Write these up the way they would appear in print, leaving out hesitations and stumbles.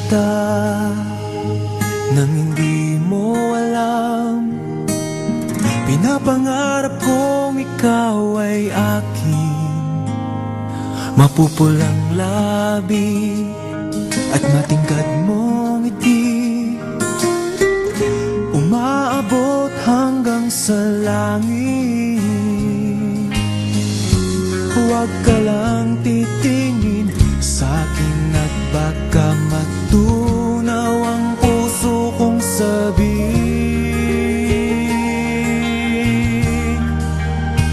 kita nang hindi mo alam. Pinapangarap kong ikaw ay akin, mapupulang labi at matingkad mong ngiti, umaabot hanggang sa langit. Huwag ka lang titingin sa'kin at baka matunaw ang puso kong sabihin.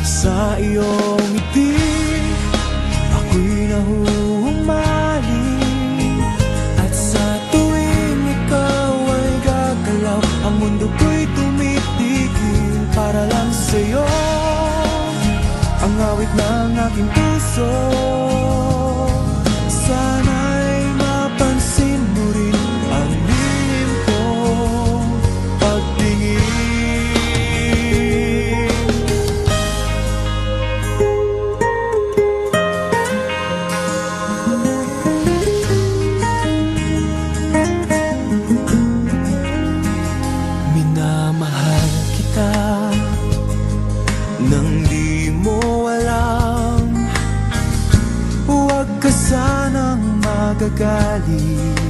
Sa iyong ngiti ako'y nahuhumaling, at sa tuwing ikaw ay gagalaw, ang mundo ko'y tumitigil para lang sa'yo. Ang awit ng aking puso, sana'y mapansin mo rin ang lihim kong pagtingin. Minamahal kita nang di mo alam. Huwag ka sanang magagalit,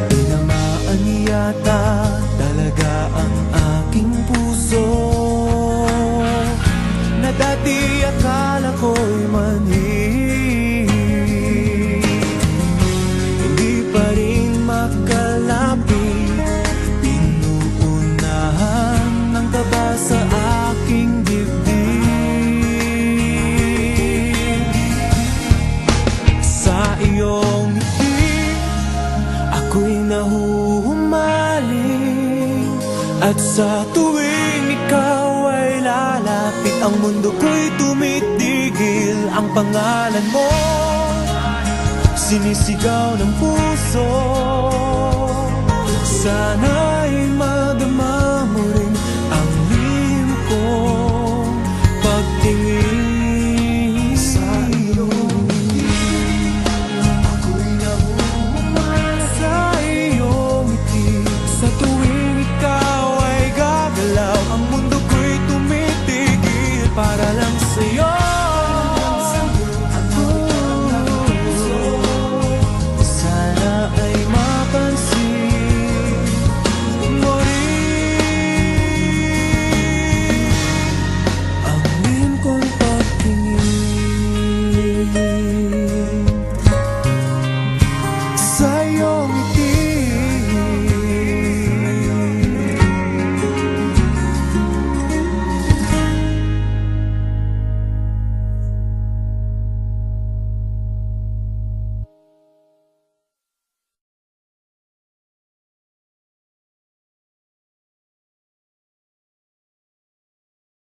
tinamaan yata talaga ang aking puso, na dati akala ko'y manhid. Hindi pa rin makalapit, pinuunahan ng kaba sa aking dibdib. Sa iyong ngiti ako'y nahuhumaling, at sa tuwing ikaw ay lalapit, ang mundo ko'y tumitigil. Ang pangalan mo sinisigaw ng puso, sana